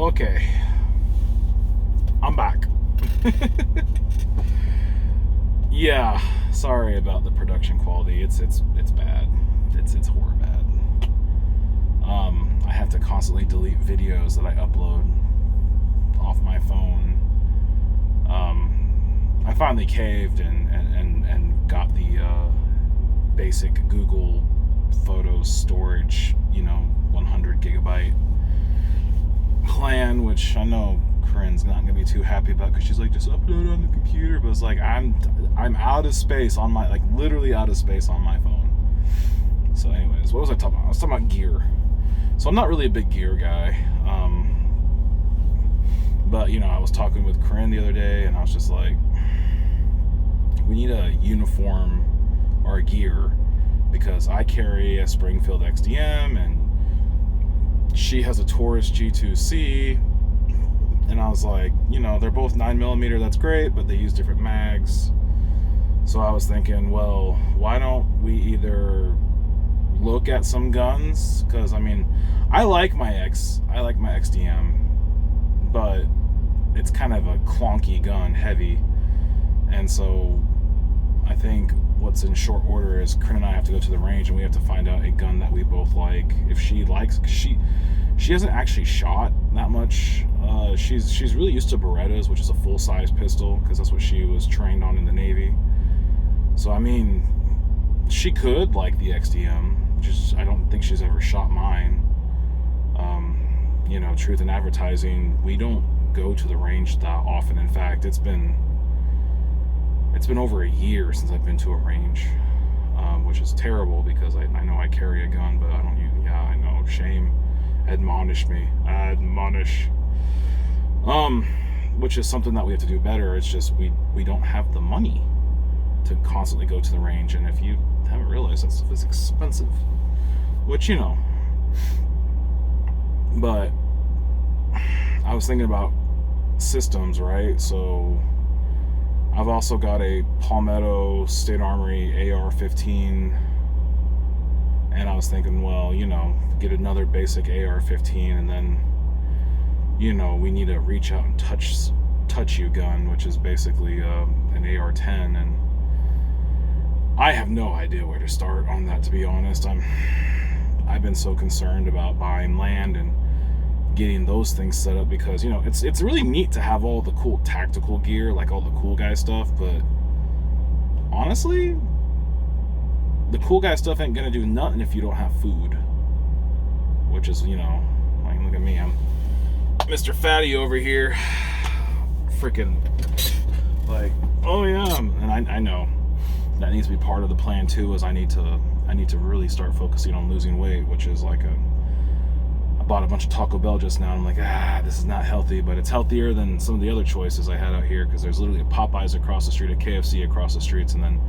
Okay, I'm back. Yeah, sorry about the production quality. It's bad. It's horror bad. I have to constantly delete videos that I upload off my phone. I finally caved and got the basic Google Photos storage, 100 gigabyte plan, which I know Corinne's not gonna be too happy about because she's like, just upload on the computer. But it's like I'm out of space on my, literally out of space on my phone. So anyways, what was I talking about? I was talking about gear. So I'm not really a big gear guy, but I was talking with Corinne the other day, and I was just like, we need a uniform our gear, because I carry a Springfield XDM and she has a Taurus G2C, and I was like, they're both 9mm, that's great, but they use different mags. So I was thinking, well, why don't we either look at some guns? Because I like my XDM, but it's kind of a clunky gun, heavy, and so I think what's in short order is Corinne and I have to go to the range, and we have to find out a gun that we both like. If she likes, she hasn't actually shot that much. She's really used to Berettas, which is a full-size pistol, because that's what she was trained on in the Navy. So she could like the XDM. Just I don't think she's ever shot mine. Truth in advertising, we don't go to the range that often. In fact, it's been over a year since I've been to a range, which is terrible because I know I carry a gun, but I don't use. Yeah, I know. Shame. Admonish me. Admonish. Which is something that we have to do better. It's just we don't have the money to constantly go to the range, and if you haven't realized, that stuff is expensive. Which but I was thinking about systems, right? So I've also got a Palmetto State Armory AR-15, and I was thinking, well, get another basic AR-15, and then, we need to reach out and touch you gun, which is basically an AR-10, and I have no idea where to start on that, to be honest. I've been so concerned about buying land and getting those things set up, because it's really neat to have all the cool tactical gear, like all the cool guy stuff, but honestly, the cool guy stuff ain't gonna do nothing if you don't have food, which is look at me, I'm Mr. Fatty over here, freaking oh yeah, and I know that needs to be part of the plan too, is I need to really start focusing on losing weight, which is I bought a bunch of Taco Bell just now, and I'm like, this is not healthy, but it's healthier than some of the other choices I had out here, because there's literally a Popeyes across the street, a KFC across the streets, and then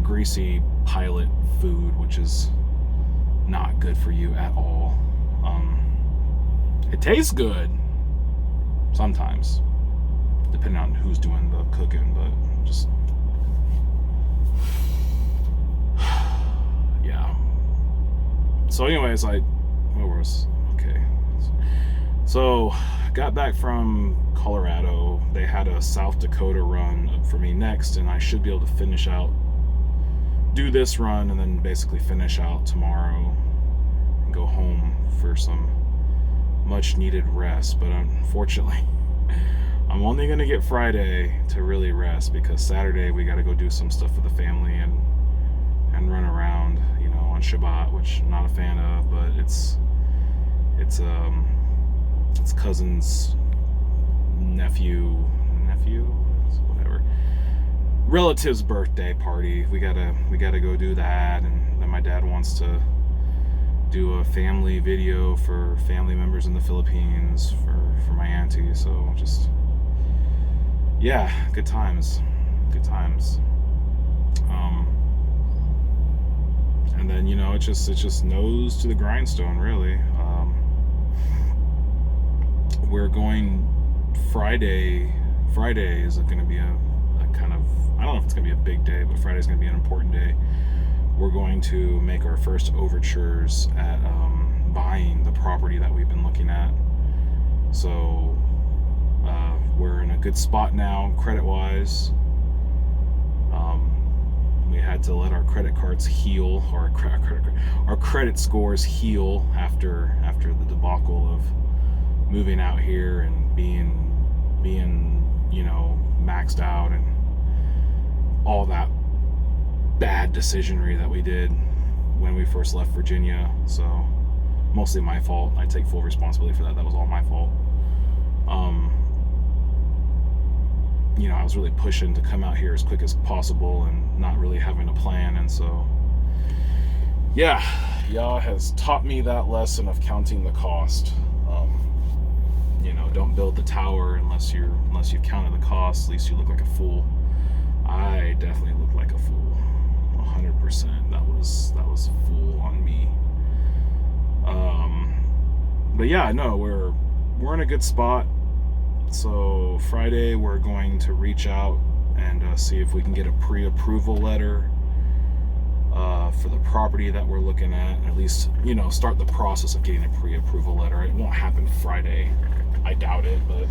greasy pilot food, which is not good for you at all. It tastes good sometimes, depending on who's doing the cooking, but just yeah. So anyways, so got back from Colorado. They had a South Dakota run up for me next, and I should be able to do this run, and then basically finish out tomorrow and go home for some much needed rest. But unfortunately, I'm only gonna get Friday to really rest, because Saturday we got to go do some stuff for the family and run around, on Shabbat, which I'm not a fan of, but it's cousin's nephew, whatever, relative's birthday party. We gotta go do that, and then my dad wants to do a family video for family members in the Philippines for my auntie. So just good times. And then it's just nose to the grindstone, really. We're going Friday is going to be a kind of, I don't know if it's going to be a big day, but Friday's going to be an important day. We're going to make our first overtures at buying the property that we've been looking at. So we're in a good spot now, credit-wise. We had to let our credit cards heal, or our credit scores heal after the debacle of moving out here and being maxed out and all that bad decisionry that we did when we first left Virginia. So mostly my fault. I take full responsibility for that. That was all my fault. I was really pushing to come out here as quick as possible and not really having a plan. And so, yeah, Yah has taught me that lesson of counting the cost. Don't build the tower unless you've counted the cost. At least you look like a fool. I definitely look like a fool, 100%. That was a fool on me. But yeah, no, we're in a good spot. So Friday we're going to reach out and see if we can get a pre-approval letter for the property that we're looking at least, start the process of getting a pre-approval letter. It won't happen Friday. I doubt it, but,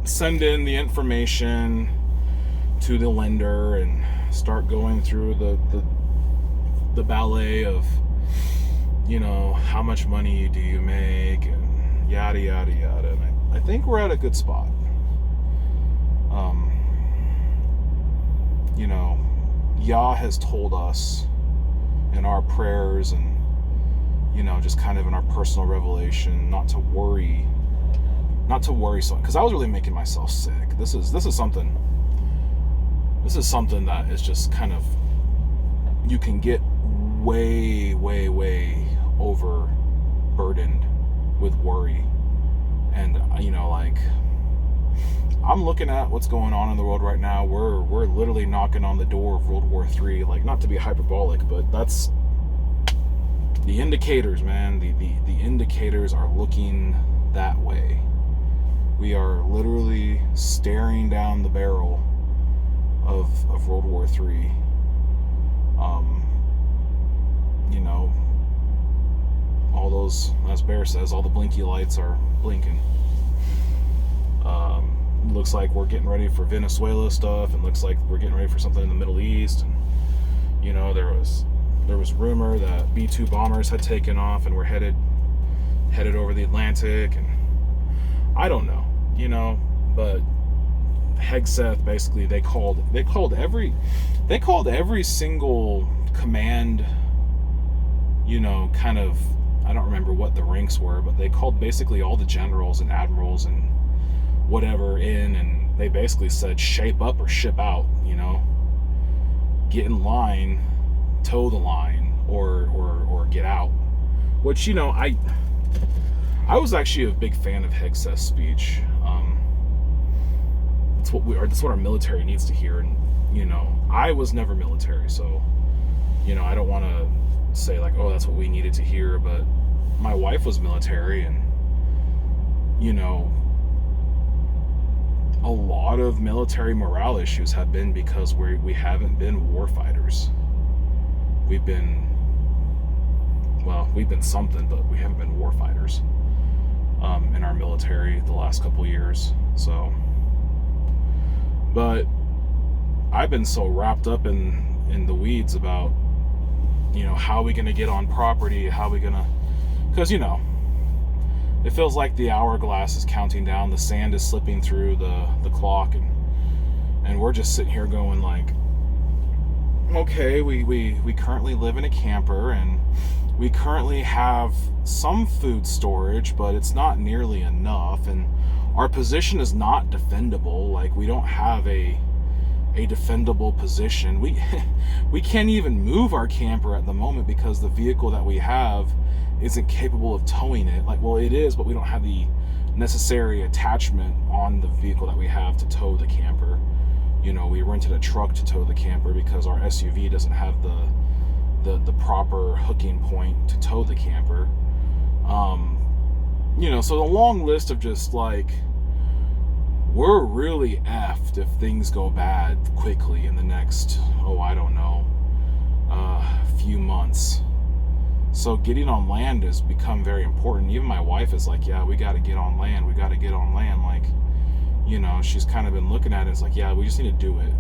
send in the information to the lender and start going through the ballet of, how much money do you make and yada, yada, yada. And I think we're at a good spot. Yah has told us in our prayers and, just kind of in our personal revelation, not to worry so, because I was really making myself sick. This is something that is just kind of, you can get way, way, way overburdened with worry. And I'm looking at what's going on in the world right now. We're literally knocking on the door of World War III. Like, not to be hyperbolic, but that's the indicators, man. The indicators are looking that way. We are literally staring down the barrel of World War III. All those, as Bear says, all the blinky lights are blinking. Looks like we're getting ready for Venezuela stuff, and looks like we're getting ready for something in the Middle East. And there was rumor that B-2 bombers had taken off and were headed over the Atlantic, and I don't know, but Hegseth, basically they called every single command, kind of, I don't remember what the ranks were, but they called basically all the generals and admirals and whatever in, and they basically said, shape up or ship out, get in line, toe the line, or get out. Which, I was actually a big fan of Hegseth's speech. That's what our military needs to hear. And I was never military, so I don't want to say like, oh, that's what we needed to hear, but my wife was military, and a lot of military morale issues have been because we haven't been war fighters. We've been something, but we haven't been war fighters in our military the last couple years. So, but I've been so wrapped up in the weeds about, how are we going to get on property? How are we going to, because, it feels like the hourglass is counting down. The sand is slipping through the clock, and we're just sitting here going like, okay, we currently live in a camper, and we currently have some food storage, but it's not nearly enough, and our position is not defendable. Like, we don't have a defendable position. We can't even move our camper at the moment because the vehicle that we have isn't capable of towing it. Like, well, it is, but we don't have the necessary attachment on the vehicle that we have to tow the camper. We rented a truck to tow the camper because our SUV doesn't have the proper hooking point to tow the camper. So the long list of just like, we're really effed if things go bad quickly in the next, few months. So getting on land has become very important. Even my wife is like, yeah, we got to get on land. We got to get on land. Like, she's kind of been looking at it. It's like, yeah, we just need to do it.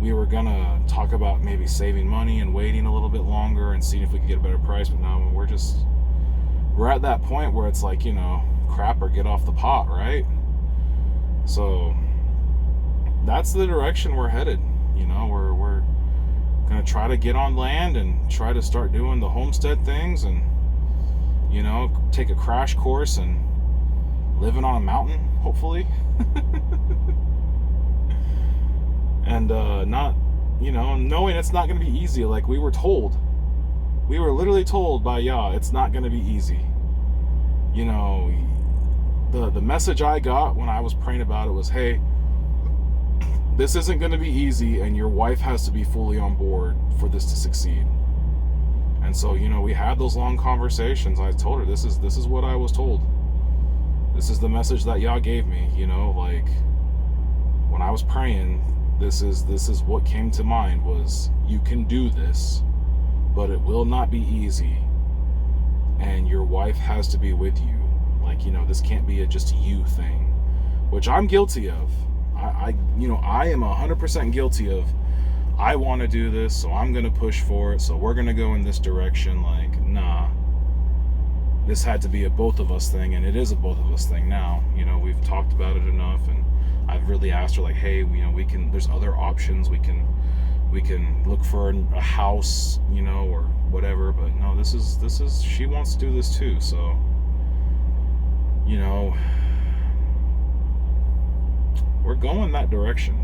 We were going to talk about maybe saving money and waiting a little bit longer and seeing if we could get a better price. But no, we're at that point where it's like, crap or get off the pot, right? So that's the direction we're headed. We're going to try to get on land and try to start doing the homestead things and, take a crash course and living on a mountain, hopefully. And not, knowing it's not going to be easy. Like we were literally told by Yah, it's not going to be easy. The message I got when I was praying about it was, hey, this isn't going to be easy, and your wife has to be fully on board for this to succeed. And so, we had those long conversations. I told her, this is what I was told. This is the message that Yah gave me. Like when I was praying, this is what came to mind was, you can do this, but it will not be easy, and your wife has to be with you. Like, this can't be just a you thing, which I'm guilty of. I am 100% guilty of, I want to do this, so I'm going to push for it, so we're going to go in this direction. Like, nah. This had to be a both of us thing, and it is a both of us thing now. We've talked about it enough, and I've really asked her, like, hey, there's other options. We can look for a house, or whatever, but no, this is, she wants to do this too, so, we're going that direction.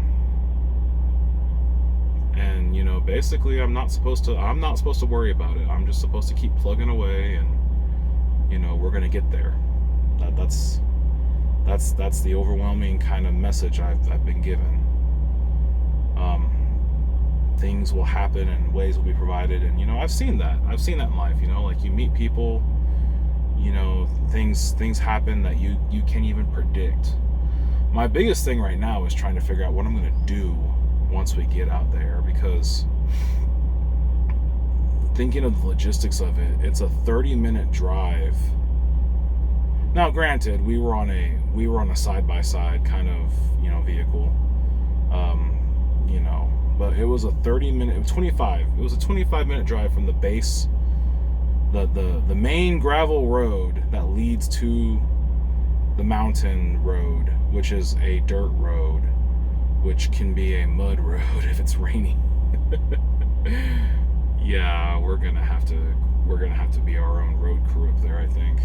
And basically I'm not supposed to worry about it. I'm just supposed to keep plugging away, and we're gonna get there. That's the overwhelming kind of message I've been given. Things will happen and ways will be provided, and I've seen that in life. Like you meet people, things happen that you can't even predict. My biggest thing right now is trying to figure out what I'm going to do once we get out there, because thinking of the logistics of it, it's a 30-minute drive. Now, granted, we were on a side-by-side kind of, vehicle, but it was a 25-minute drive from the base, the main gravel road that leads to the mountain road, which is a dirt road, which can be a mud road if it's raining. Yeah, we're gonna have to be our own road crew up there, I think.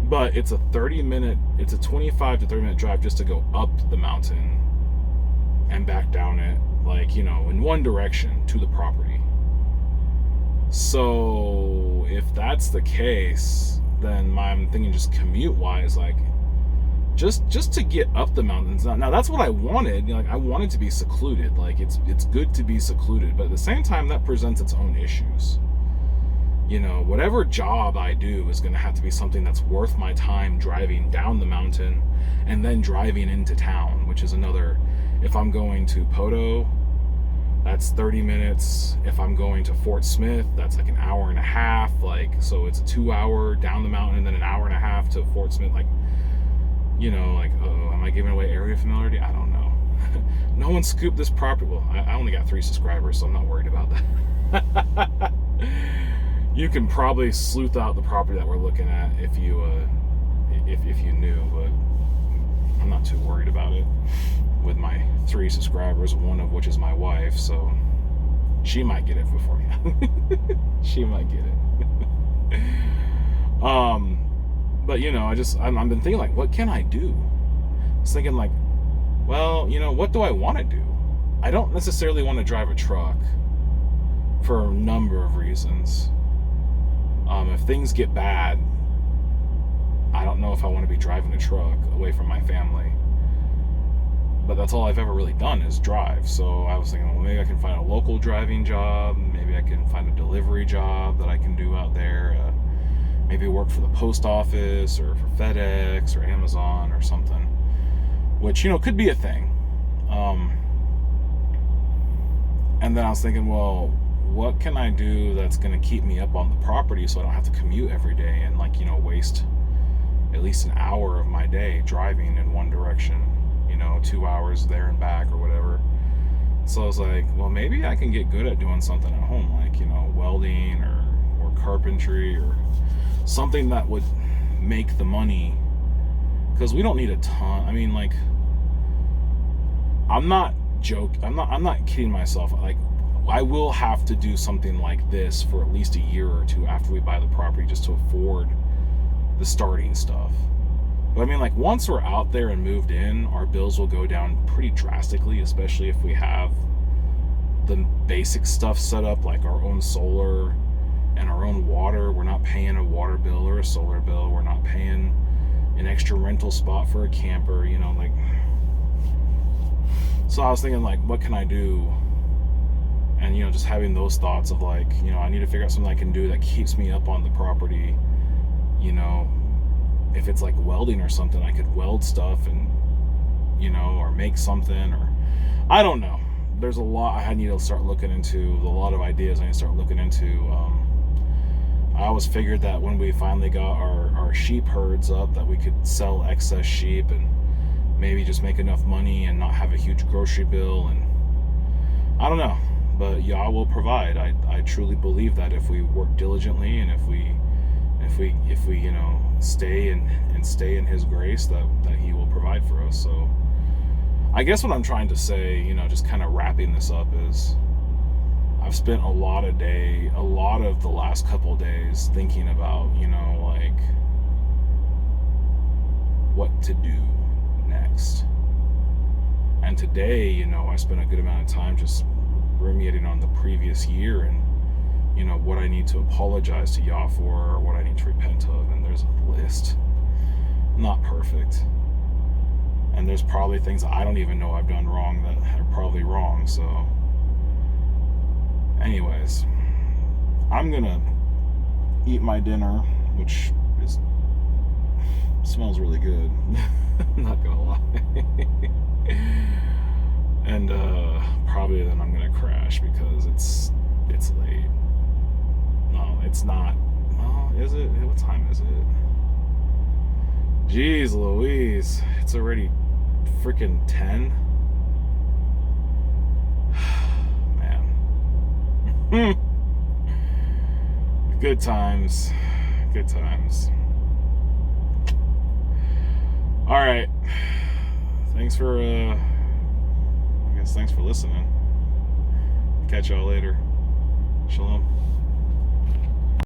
But it's a 25 to 30 minute drive just to go up the mountain and back down it, like, in one direction to the property. So if that's the case, then I'm thinking just commute wise, like just to get up the mountains. Now that's what I wanted. Like, I wanted to be secluded. Like, it's good to be secluded, but at the same time that presents its own issues. Whatever job I do is going to have to be something that's worth my time driving down the mountain and then driving into town, which is another. If I'm going to Poto, that's 30 minutes. If I'm going to Fort Smith, that's like an hour and a half. Like, so it's a 2-hour down the mountain and then an hour and a half to Fort Smith. Like, am I giving away area familiarity? I don't know. No one scooped this property. Well, I only got 3 subscribers, so I'm not worried about that. You can probably sleuth out the property that we're looking at if you knew, but I'm not too worried about it. With my 3 subscribers, one of which is my wife, so she might get it before me. She might get it. But I've been thinking, like, what can I do? I was thinking, like, well, what do I want to do? I don't necessarily want to drive a truck for a number of reasons. If things get bad, I don't know if I want to be driving a truck away from my family. But that's all I've ever really done is drive. So I was thinking, well, maybe I can find a local driving job. Maybe I can find a delivery job that I can do out there. Maybe work for the post office or for FedEx or Amazon or something, which, could be a thing. And then I was thinking, well, what can I do that's going to keep me up on the property so I don't have to commute every day and, like, waste at least an hour of my day driving in one direction, 2 hours there and back or whatever. So I was like, well, maybe I can get good at doing something at home, like, welding or carpentry or something that would make the money, because we don't need a ton. I mean, like, I'm not kidding myself. Like, I will have to do something like this for at least a year or two after we buy the property just to afford the starting stuff. But I mean, like, once we're out there and moved in, our bills will go down pretty drastically, especially if we have the basic stuff set up, like our own solar and our own water. We're not paying a water bill or a solar bill. We're not paying an extra rental spot for a camper, like. So I was thinking, like, what can I do? And, just having those thoughts of, like, I need to figure out something I can do that keeps me up on the property. If it's like welding or something, I could weld stuff and, or make something, or I don't know. There's a lot I need to start looking into, a lot of ideas I need to start looking into. I always figured that when we finally got our sheep herds up, that we could sell excess sheep and maybe just make enough money and not have a huge grocery bill. And I don't know, but Yah will provide. I truly believe that if we work diligently and if we stay in His grace, that He will provide for us. So I guess what I'm trying to say, just kind of wrapping this up, is I've spent a lot of the last couple of days thinking about, like, what to do next. And today, I spent a good amount of time just ruminating on the previous year and, what I need to apologize to Yah for, or what I need to repent of. And there's a list. Not perfect. And there's probably things I don't even know I've done wrong that are probably wrong. So anyways, I'm gonna eat my dinner, which smells really good. I'm not gonna lie. And probably then I'm gonna crash because it's late. No, it's not. Well, is it? What time is it? Jeez Louise, it's already freaking 10. Man. Good times. All right. Thanks for listening. Catch y'all later. Shalom.